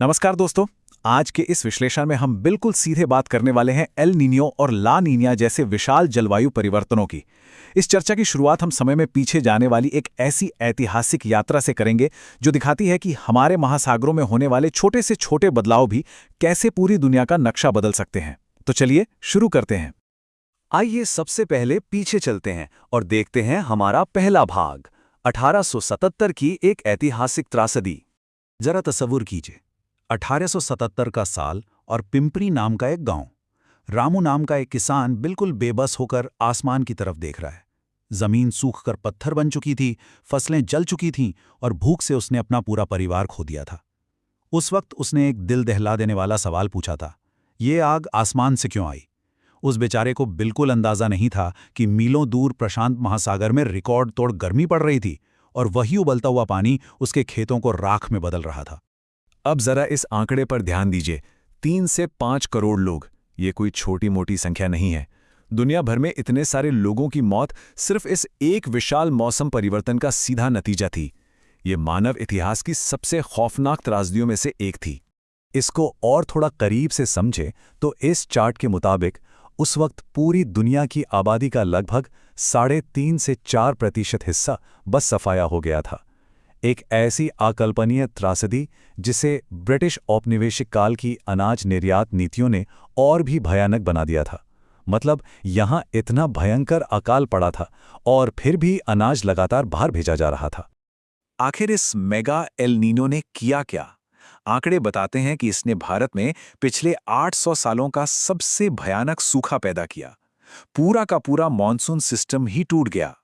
नमस्कार दोस्तों। आज के इस विश्लेषण में हम बिल्कुल सीधे बात करने वाले हैं एल नीनियो और ला नीनिया जैसे विशाल जलवायु परिवर्तनों की। इस चर्चा की शुरुआत हम समय में पीछे जाने वाली एक ऐसी ऐतिहासिक यात्रा से करेंगे जो दिखाती है कि हमारे महासागरों में होने वाले छोटे से छोटे बदलाव भी कैसे पूरी दुनिया का नक्शा बदल सकते हैं। तो चलिए शुरू करते हैं। आइए सबसे पहले पीछे चलते हैं और देखते हैं हमारा पहला भाग 1877 की एक ऐतिहासिक त्रासदी। जरा तस्वुर कीजिए, 1877 का साल और पिंपरी नाम का एक गांव। रामू नाम का एक किसान बिल्कुल बेबस होकर आसमान की तरफ देख रहा है। जमीन सूखकर पत्थर बन चुकी थी, फसलें जल चुकी थीं और भूख से उसने अपना पूरा परिवार खो दिया था। उस वक्त उसने एक दिल दहला देने वाला सवाल पूछा था, ये आग आसमान से क्यों आई? उस बेचारे को बिल्कुल अंदाजा नहीं था कि मीलों दूर प्रशांत महासागर में रिकॉर्ड तोड़ गर्मी पड़ रही थी और वही उबलता हुआ पानी उसके खेतों को राख में बदल रहा था। अब जरा इस आंकड़े पर ध्यान दीजिए, 3 से 5 करोड़ लोग। ये कोई छोटी मोटी संख्या नहीं है। दुनिया भर में इतने सारे लोगों की मौत सिर्फ इस एक विशाल मौसम परिवर्तन का सीधा नतीजा थी। ये मानव इतिहास की सबसे खौफनाक त्रासदियों में से एक थी। इसको और थोड़ा करीब से समझें तो इस चार्ट के मुताबिक उस वक्त पूरी दुनिया की आबादी का लगभग 3.5 से 4% हिस्सा बस सफाया हो गया था। एक ऐसी अकल्पनीय त्रासदी जिसे ब्रिटिश औपनिवेशिक काल की अनाज निर्यात नीतियों ने और भी भयानक बना दिया था। मतलब यहां इतना भयंकर अकाल पड़ा था और फिर भी अनाज लगातार बाहर भेजा जा रहा था। आखिर इस मेगा एल नीनो ने किया क्या? आंकड़े बताते हैं कि इसने भारत में पिछले 800 सालों का सबसे भयानक सूखा पैदा किया। पूरा का पूरा मॉनसून सिस्टम ही टूट गया।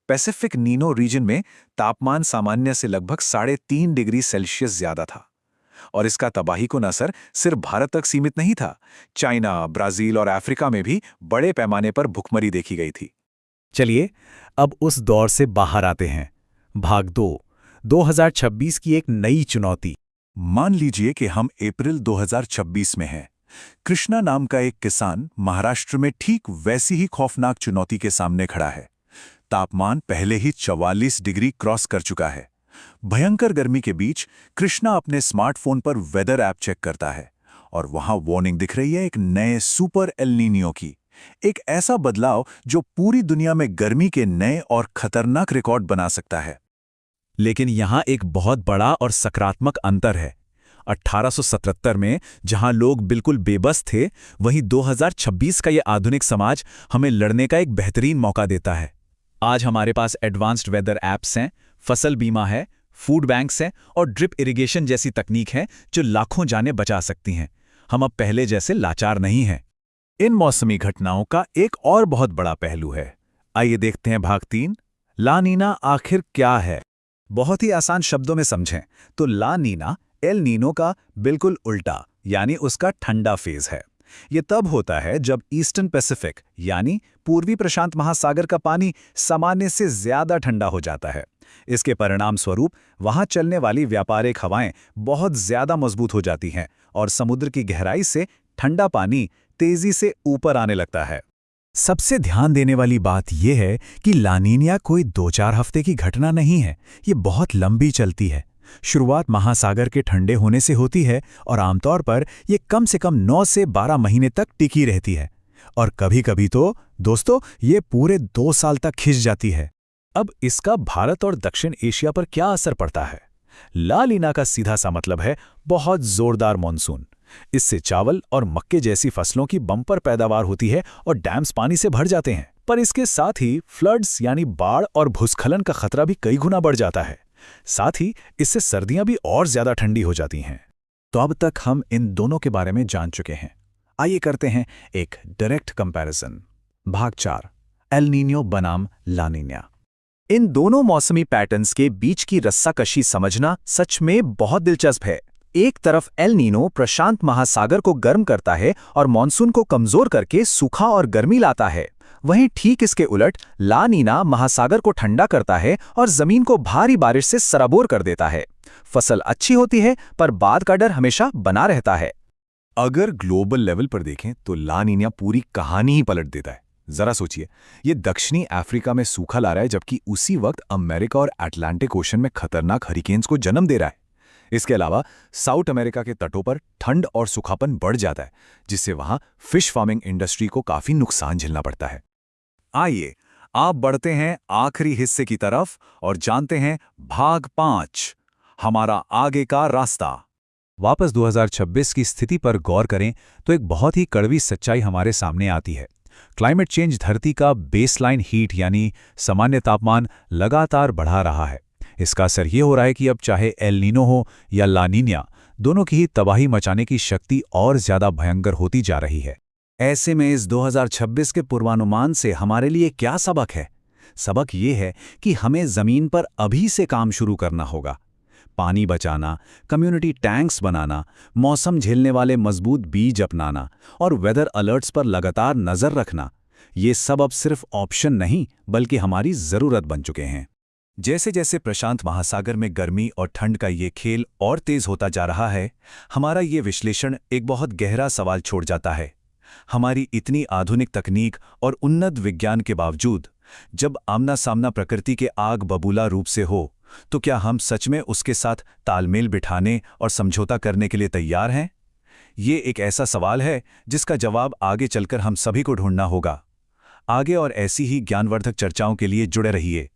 पैसिफिक नीनो रीजन में तापमान सामान्य से लगभग 3.5 डिग्री सेल्सियस ज्यादा था। और इसका तबाहीकुन असर सिर्फ भारत तक सीमित नहीं था। चाइना, ब्राजील और अफ्रीका में भी बड़े पैमाने पर भुखमरी देखी गई थी। चलिए अब उस दौर से बाहर आते हैं। भाग 2, 2026 की एक नई चुनौती। मान लीजिए कि हम अप्रैल 2026 में हैं। कृष्णा नाम का एक किसान महाराष्ट्र में ठीक वैसी ही खौफनाक चुनौती के सामने खड़ा है। तापमान पहले ही 44 डिग्री क्रॉस कर चुका है। भयंकर गर्मी के बीच कृष्णा अपने स्मार्टफोन पर वेदर ऐप चेक करता है और वहां वार्निंग दिख रही है एक नए सुपर एल नीनियो की। एक ऐसा बदलाव जो पूरी दुनिया में गर्मी के नए और खतरनाक रिकॉर्ड बना सकता है। लेकिन यहां एक बहुत बड़ा और सकारात्मक अंतर है। 1877 में जहां लोग बिल्कुल बेबस थे, वहीं 2026 का यह आधुनिक समाज हमें लड़ने का एक बेहतरीन मौका देता है। आज हमारे पास एडवांस्ड वेदर ऐप्स हैं, फसल बीमा है, फूड बैंक्स हैं और ड्रिप इरिगेशन जैसी तकनीक है जो लाखों जानें बचा सकती हैं। हम अब पहले जैसे लाचार नहीं हैं। इन मौसमी घटनाओं का एक और बहुत बड़ा पहलू है। आइए देखते हैं भाग 3, ला नीना आखिर क्या है। बहुत ही आसान शब्दों में समझें तो ला नीना एल नीनो का बिल्कुल उल्टा, यानी उसका ठंडा फेज है। ये तब होता है जब ईस्टर्न पैसिफिक यानी पूर्वी प्रशांत महासागर का पानी सामान्य से ज्यादा ठंडा हो जाता है। इसके परिणाम स्वरूप वहां चलने वाली व्यापारिक हवाएं बहुत ज्यादा मजबूत हो जाती हैं और समुद्र की गहराई से ठंडा पानी तेजी से ऊपर आने लगता है। सबसे ध्यान देने वाली बात यह है कि ला नीनिया कोई 2-4 हफ्ते की घटना नहीं है। ये बहुत लंबी चलती है। शुरुआत महासागर के ठंडे होने से होती है और आमतौर पर ये कम से कम 9 से 12 महीने तक टिकी रहती है और कभी-कभी तो दोस्तों ये पूरे 2 साल तक खिंच जाती है। अब इसका भारत और दक्षिण एशिया पर क्या असर पड़ता है? ला नीना का सीधा सा मतलब है बहुत जोरदार मॉनसून। इससे चावल और मक्के जैसी फसलों की बम्पर पैदावार होती है और डैम्स पानी से भर जाते हैं। पर इसके साथ ही फ्लड्स यानी बाढ़ और भूस्खलन का खतरा भी कई गुना बढ़ जाता है। साथ ही इससे सर्दियां भी और ज्यादा ठंडी हो जाती हैं। तो अब तक हम इन दोनों के बारे में जान चुके हैं। आइए करते हैं एक डायरेक्ट कंपैरिजन। भाग 4, एल नीनियो बनाम ला नीना। इन दोनों मौसमी पैटर्न्स के बीच की रस्साकशी समझना सच में बहुत दिलचस्प है। एक तरफ एल नीनो प्रशांत महासागर को गर्म करता है और मॉनसून को कमजोर करके सूखा और गर्मी लाता है। वहीं ठीक इसके उलट ला नीना महासागर को ठंडा करता है और जमीन को भारी बारिश से सराबोर कर देता है। फसल अच्छी होती है पर बाद का डर हमेशा बना रहता है। अगर ग्लोबल लेवल पर देखें तो ला नीनिया पूरी कहानी ही पलट देता है। जरा सोचिए, ये दक्षिणी अफ्रीका में सूखा ला रहा है जबकि उसी वक्त अमेरिका और अटलांटिक ओशन में खतरनाक हरिकेन्स को जन्म दे रहा है। इसके अलावा साउथ अमेरिका के तटों पर ठंड और सूखापन बढ़ जाता है, जिससे वहां फिश फार्मिंग इंडस्ट्री को काफी नुकसान झेलना पड़ता है। आइए आप बढ़ते हैं आखिरी हिस्से की तरफ और जानते हैं भाग 5, हमारा आगे का रास्ता। वापस 2026 की स्थिति पर गौर करें तो एक बहुत ही कड़वी सच्चाई हमारे सामने आती है। क्लाइमेट चेंज धरती का बेसलाइन हीट यानी सामान्य तापमान लगातार बढ़ा रहा है। इसका असर ये हो रहा है कि अब चाहे एल नीनो हो या ला नीना, दोनों की ही तबाही मचाने की शक्ति और ज्यादा भयंकर होती जा रही है। ऐसे में इस 2026 के पूर्वानुमान से हमारे लिए क्या सबक है? सबक ये है कि हमें जमीन पर अभी से काम शुरू करना होगा। पानी बचाना, कम्युनिटी टैंक्स बनाना, मौसम झेलने वाले मजबूत बीज अपनाना और वेदर अलर्ट्स पर लगातार नजर रखना, ये सब अब सिर्फ ऑप्शन नहीं बल्कि हमारी जरूरत बन चुके हैं। जैसे जैसे प्रशांत महासागर में गर्मी और ठंड का ये खेल और तेज होता जा रहा है, हमारा ये विश्लेषण एक बहुत गहरा सवाल छोड़ जाता है। हमारी इतनी आधुनिक तकनीक और उन्नत विज्ञान के बावजूद जब आमना सामना प्रकृति के आग बबूला रूप से हो, तो क्या हम सच में उसके साथ तालमेल बिठाने और समझौता करने के लिए तैयार हैं? ये एक ऐसा सवाल है जिसका जवाब आगे चलकर हम सभी को ढूंढना होगा। आगे और ऐसी ही ज्ञानवर्धक चर्चाओं के लिए जुड़े रहिए।